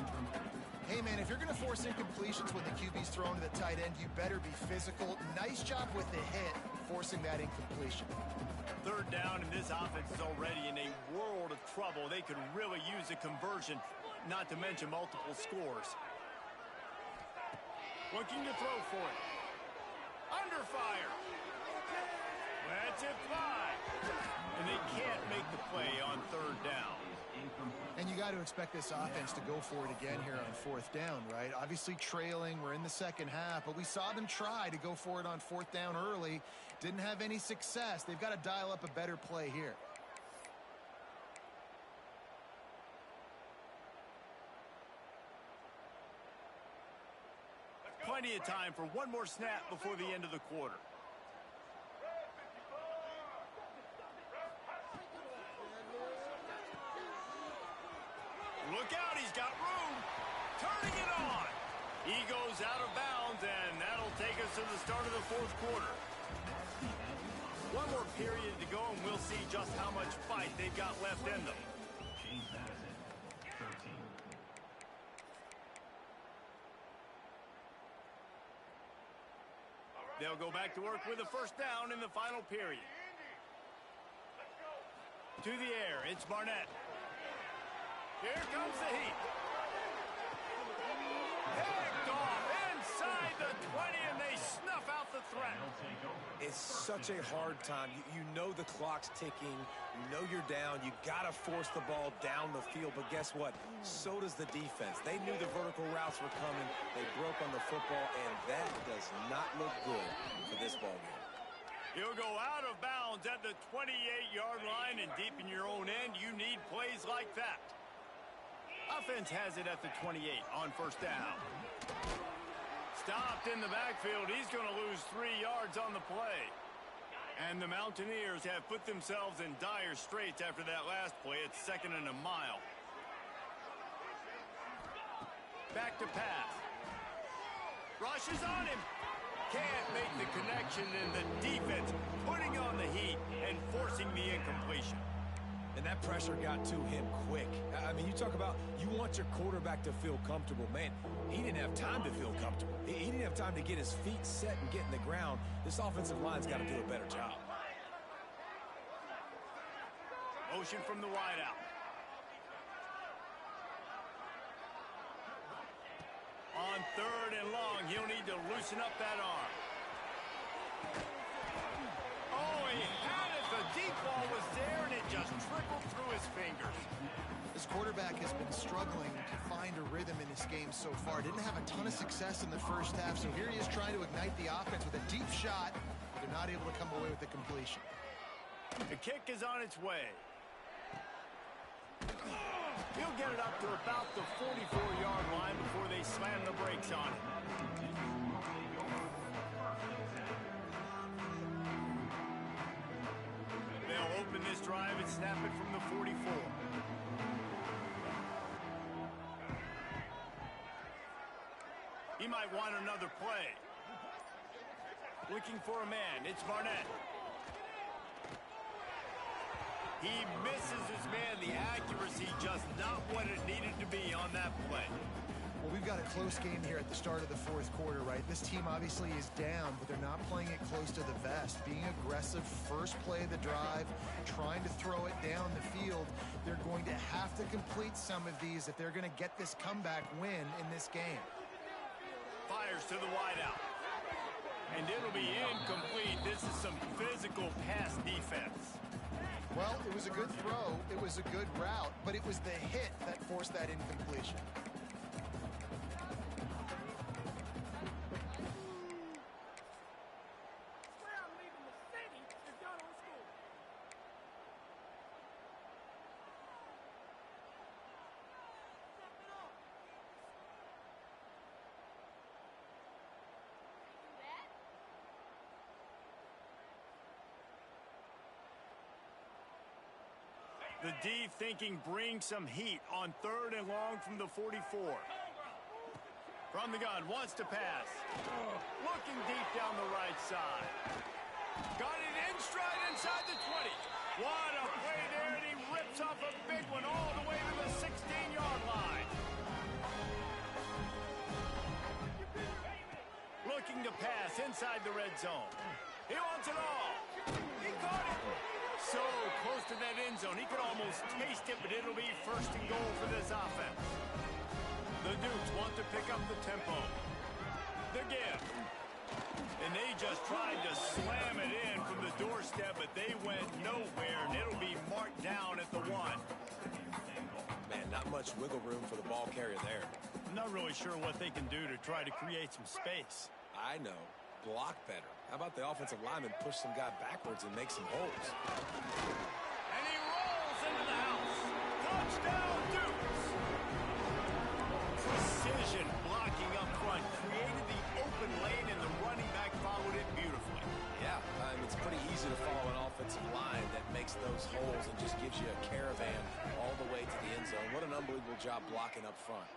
Hey, man, if you're going to force incompletions when the QB's thrown to the tight end, you better be physical. Nice job with the hit, forcing that incompletion. Third down, and this offense is already in a world of trouble. They could really use a conversion, not to mention multiple scores. Looking to throw for it. Under fire. That's it by. And they can't make the play on third down. And you got to expect this offense to go for it again here on fourth down, right? Obviously trailing, we're in the second half, but we saw them try to go for it on fourth down early. Didn't have any success. They've got to dial up a better play here. Plenty of time for one more snap before the end of the quarter. Look out, he's got room. Turning it on. He goes out of bounds, and that'll take us to the start of the fourth quarter. One more period to go, and we'll see just how much fight they've got left in them. James Madison, 13. They'll go back to work with a first down in the final period. To the air, it's Barnett. Here comes the heat. Picked off inside the 20, and they snuff out the threat. It's such a hard time. You know the clock's ticking. You know you're down. You got to force the ball down the field. But guess what? So does the defense. They knew the vertical routes were coming. They broke on the football, and that does not look good for this ball game. He'll go out of bounds at the 28-yard line, and deep in your own end, you need plays like that. Offense has it at the 28 on first down. Stopped in the backfield. He's going to lose 3 yards on the play. And the Mountaineers have put themselves in dire straits after that last play. It's 2nd and a mile. Back to pass. Rushes on him. Can't make the connection, and the defense putting on the heat and forcing the incompletion. And that pressure got to him quick. I mean, you talk about you want your quarterback to feel comfortable. Man, he didn't have time to feel comfortable. He didn't have time to get his feet set and get in the ground. This offensive line's got to do a better job. Motion from the wideout. On third and long, he'll need to loosen up that arm. Oh, he had it. The deep ball was there, and it just trickled through his fingers. This quarterback has been struggling to find a rhythm in this game so far. Didn't have a ton of success in the first half, so here he is trying to ignite the offense with a deep shot. They're not able to come away with the completion. The kick is on its way. He'll get it up to about the 44-yard line before they slam the brakes on it. They'll open this drive and snap it from the 44. He might want another play. Looking for a man. It's Barnett. He misses his man. The accuracy just not what it needed to be on that play. Well, we've got a close game here at the start of the fourth quarter, right? This team obviously is down, but they're not playing it close to the vest. Being aggressive, first play of the drive, trying to throw it down the field. They're going to have to complete some of these if they're going to get this comeback win in this game. Fires to the wideout. And it'll be incomplete. This is some physical pass defense. Well, it was a good throw. It was a good route, but it was the hit that forced that incompletion. The D thinking bring some heat on third and long from the 44. From the gun, wants to pass. Looking deep down the right side. Got it in stride inside the 20. What a play there, and he rips off a big one all the way to the 16-yard line. Looking to pass inside the red zone. He wants it all. He caught it. So close to that end zone. He could almost taste it, but it'll be first and goal for this offense. The Dukes want to pick up the tempo. The give. And they just tried to slam it in from the doorstep, but they went nowhere, and it'll be marked down at the 1. Man, not much wiggle room for the ball carrier there. I'm not really sure what they can do to try to create some space. I know. Block better. How about the offensive lineman push some guy backwards and make some holes? And he rolls into the house. Touchdown, Dukes! Precision blocking up front created the open lane, and the running back followed it beautifully. Yeah, it's pretty easy to follow an offensive line that makes those holes and just gives you a caravan all the way to the end zone. What an unbelievable job blocking up front.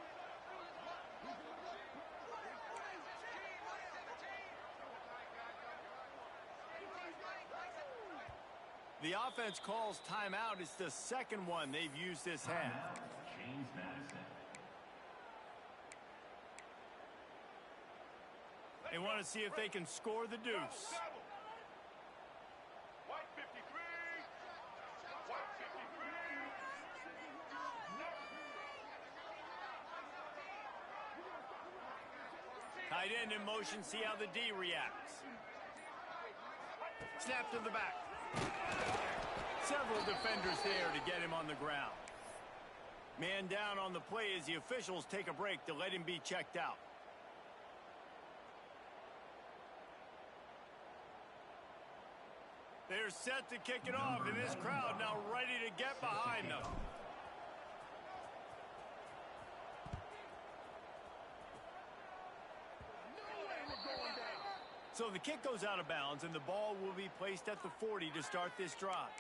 The offense calls timeout. It's the second one they've used this half. James Madison. They want to see if they can score the deuce. Tight end in motion, see how the D reacts. Snap to the back. Several defenders there to get him on the ground. Man down on the play as the officials take a break to let him be checked out. They're set to kick it off, and this crowd now ready to get behind them. So the kick goes out of bounds, and the ball will be placed at the 40 to start this drive.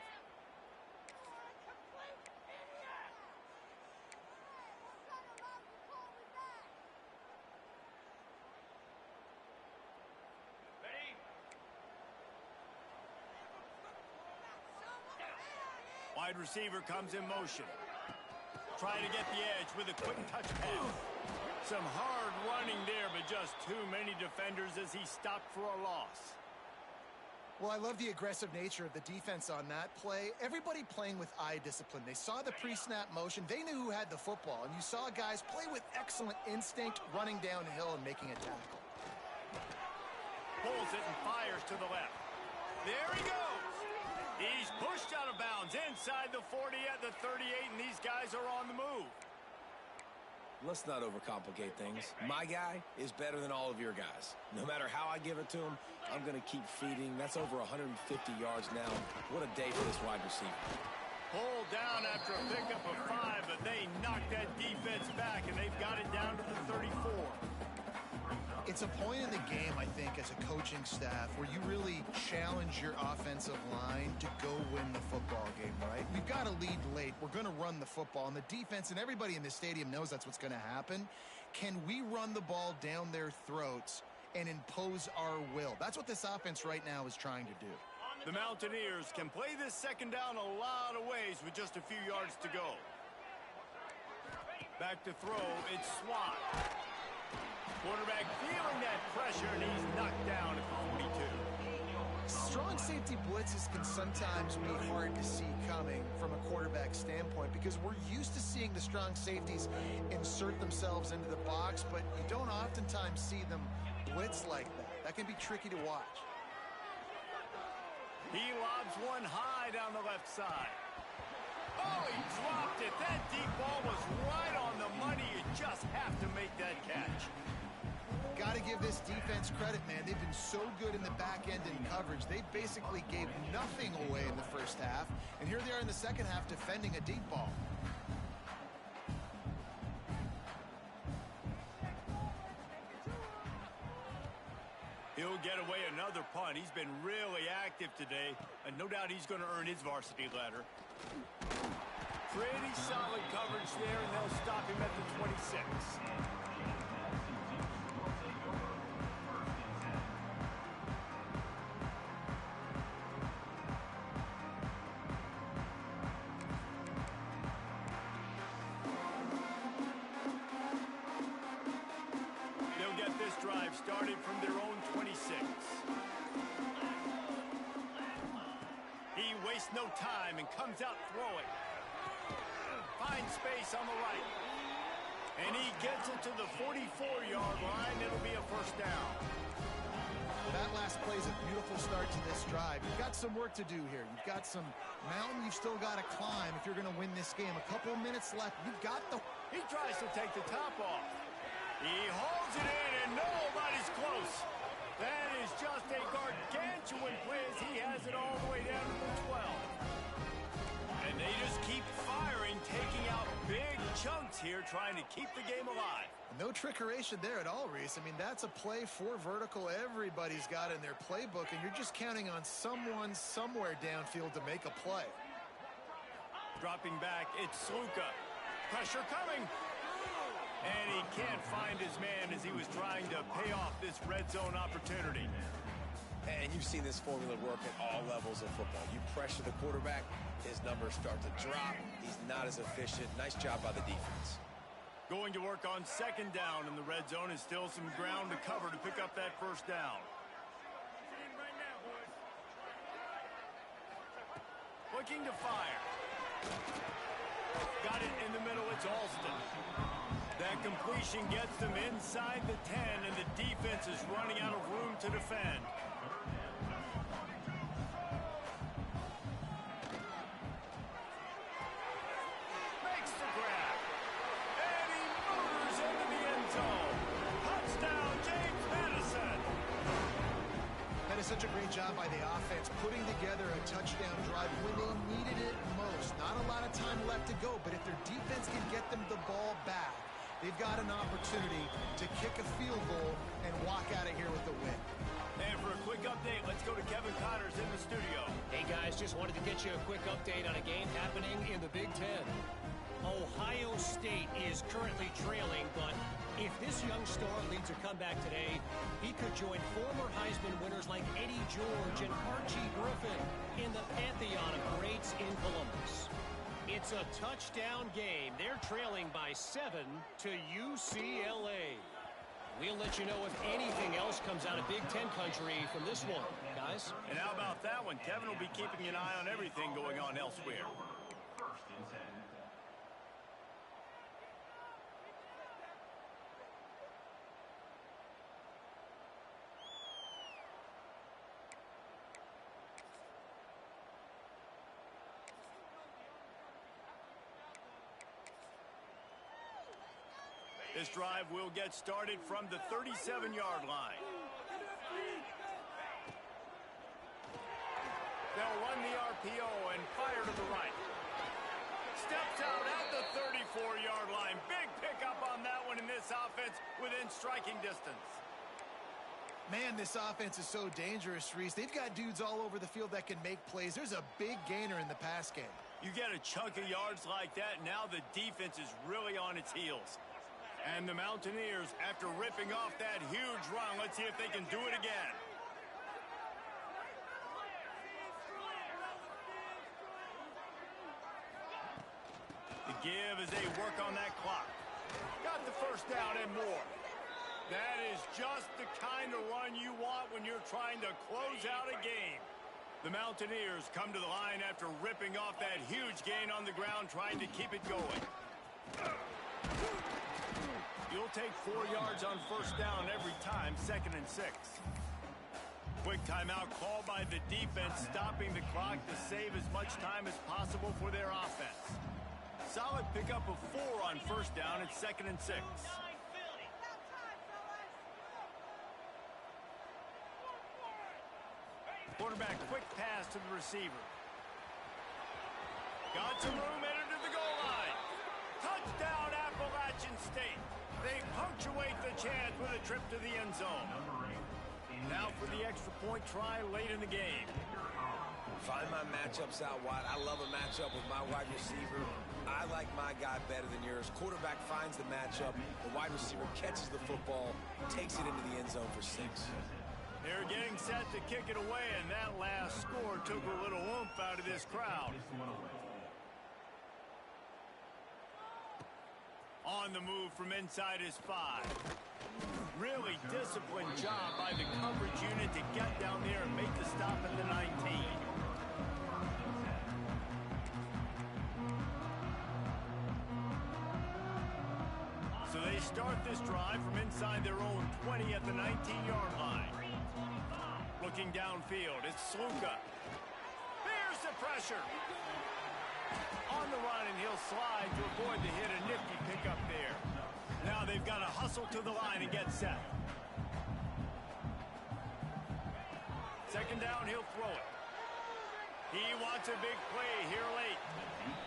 Wide receiver comes in motion. Trying to get the edge with a quick touch pass. Some hard running there, but just too many defenders as he stopped for a loss. Well, I love the aggressive nature of the defense on that play. Everybody playing with eye discipline. They saw the pre-snap motion. They knew who had the football. And you saw guys play with excellent instinct, running downhill and making a tackle. Pulls it and fires to the left. There he goes. He's pushed out of bounds inside the 40 at the 38, and these guys are on the move. Let's not overcomplicate things. My guy is better than all of your guys. No matter how I give it to him, I'm going to keep feeding. That's over 150 yards now. What a day for this wide receiver. Pulled down after a pickup of 5, but they knocked that defense back, and they've got it down to the 34. It's a point in the game, I think, as a coaching staff where you really challenge your offensive line to go win the football game, right? We've got to lead late. We're going to run the football, and the defense and everybody in this stadium knows that's what's going to happen. Can we run the ball down their throats and impose our will? That's what this offense right now is trying to do. The Mountaineers can play this second down a lot of ways with just a few yards to go. Back to throw, it's Swann. Quarterback feeling that pressure, and he's knocked down at the 42. Strong safety blitzes can sometimes be hard to see coming from a quarterback standpoint because we're used to seeing the strong safeties insert themselves into the box, but you don't oftentimes see them blitz like that. That can be tricky to watch. He lobs one high down the left side. Oh, he dropped it. That deep ball was right on the money. You just have to make that catch. Got to give this defense credit, man. They've been so good in the back end in coverage. They basically gave nothing away in the first half, and here they are in the second half defending a deep ball. He'll get away another punt. He's been really active today, and no doubt he's going to earn his varsity letter. Pretty solid coverage there, and they'll stop him at the 26. They'll get this drive started from their own 26. He wastes no time and comes out throwing. Finds space on the right. And he gets it to the 44-yard line. It'll be a first down. that last play is a beautiful start to this drive. You've got some work to do here. You've got some mountain you've still got to climb if you're going to win this game. A couple of minutes left. You've got the... He tries to take the top off. He holds it in, and nobody's close. That is just a gargantuan play as he has it all the way down to the 12. And they just keep firing, taking out big chunks here, trying to keep the game alive. No trickeration there at all, Reese. I mean, that's a play for vertical everybody's got in their playbook, and you're just counting on someone somewhere downfield to make a play. Dropping back, it's Sluka. Pressure coming. And he can't find his man as he was trying to pay off this red zone opportunity. And you've seen this formula work at all levels of football. You pressure the quarterback, his numbers start to drop. He's not as efficient. Nice job by the defense. Going to work on second down in the red zone is still some ground to cover to pick up that first down. Looking to fire. Got it in the middle, it's Alston. That completion gets them inside the 10, and the defense is running out of room to defend. Makes the grab. And he motors into the end zone. Touchdown, James Madison. That is such a great job by the offense, putting together a touchdown drive when they needed it most. Not a lot of time left to go, but if their defense can get them the ball back, they've got an opportunity to kick a field goal and walk out of here with the win. And for a quick update, let's go to Kevin Connors in the studio. Hey, guys, just wanted to get you a quick update on a game happening in the Big Ten. Ohio State is currently trailing, but if this young star leads a comeback today, he could join former Heisman winners like Eddie George and Archie Griffin in the pantheon of greats in Columbus. It's a touchdown game. They're trailing by 7 to UCLA. We'll let you know if anything else comes out of Big Ten country from this one, guys. And how about that one? Kevin will be keeping an eye on everything going on elsewhere. First and 10. This drive will get started from the 37-yard line. They'll run the RPO and fire to the right. Steps out at the 34-yard line. Big pickup on that one in this offense within striking distance. Man, this offense is so dangerous, Reese. They've got dudes all over the field that can make plays. There's a big gainer in the pass game. You get a chunk of yards like that, now the defense is really on its heels. And the Mountaineers, after ripping off that huge run, let's see if they can do it again. The give as they work on that clock. Got the first down and more. That is just the kind of run you want when you're trying to close out a game. The Mountaineers come to the line after ripping off that huge gain on the ground, trying to keep it going. You'll take 4 yards on first down every time, 2nd and 6. Quick timeout called by the defense, stopping the clock to save as much time as possible for their offense. Solid pickup of 4 on first down at 2nd and 6. Quarterback, quick pass to the receiver. Got some room, headed to the goal line. Touchdown, Appalachian State. They punctuate the chance with a trip to the end zone. Now for the extra point try late in the game. Find my matchups out wide. I love a matchup with my wide receiver. I like my guy better than yours. Quarterback finds the matchup. The wide receiver catches the football, takes it into the end zone for 6. They're getting set to kick it away, and that last score took a little oomph out of this crowd. On the move from inside his 5. Really disciplined job by the coverage unit to get down there and make the stop at the 19. So they start this drive from inside their own 20 at the 19-yard line. Looking downfield, it's Sluka. There's the pressure. On the run, and he'll slide to avoid the hit. A nifty pickup there. Now they've got to hustle to the line and get set. Second down, he'll throw it. He wants a big play here late.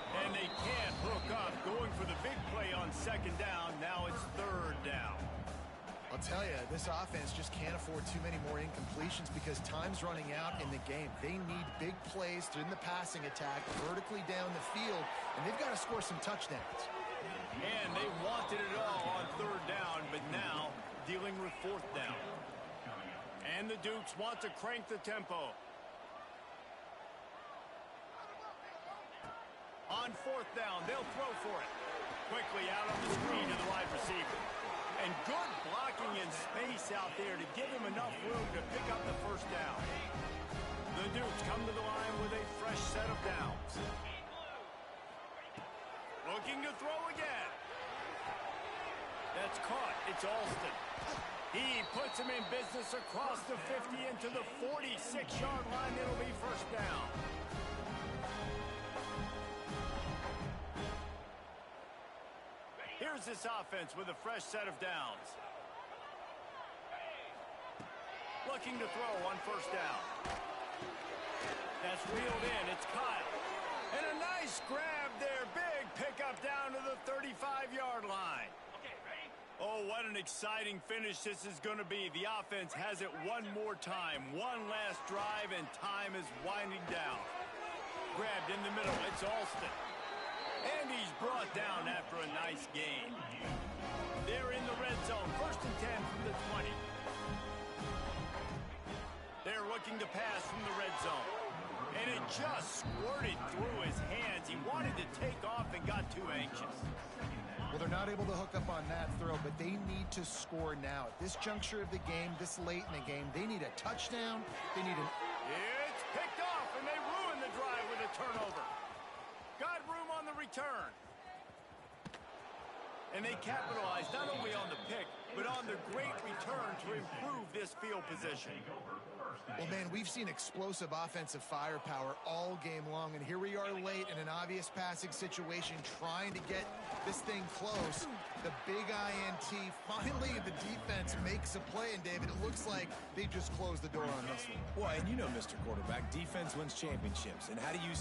And they can't hook up. Going for the big play on second down. Now it's third down. I'll tell you, this offense just can't afford too many more incompletions because time's running out in the game. They need big plays in the passing attack, vertically down the field, and they've got to score some touchdowns. And they wanted it all on third down, but now dealing with fourth down. And the Dukes want to crank the tempo. On fourth down, they'll throw for it. Quickly out on the screen to the wide receiver. And good blocking in space out there to give him enough room to pick up the first down. The Dukes come to the line with a fresh set of downs. Looking to throw again. That's caught. It's Alston. He puts him in business across the 50 into the 46-yard line. It'll be first down. Here's this offense with a fresh set of downs. Looking to throw on first down. That's reeled in. It's Kyle. And a nice grab there. Big pickup down to the 35-yard line. Oh, what an exciting finish this is going to be. The offense has it one more time. One last drive, and time is winding down. Grabbed in the middle. It's Alston. And he's brought down after a nice gain. They're in the red zone. First and 10 from the 20. They're looking to pass from the red zone. And it just squirted through his hands. He wanted to take off and got too anxious. Well, they're not able to hook up on that throw, but they need to score now. At this juncture of the game, this late in the game, they need a touchdown. They need an... It's picked off, and they ruin the drive with a turnover. Got room on the return. And they capitalized not only on the pick, but on the great return to improve this field position. Well, man, we've seen explosive offensive firepower all game long, and here we are late in an obvious passing situation trying to get this thing close. The big INT, finally the defense makes a play, and David, it looks like they just closed the door on this one. Well, and you know, Mr. Quarterback, defense wins championships. And how do you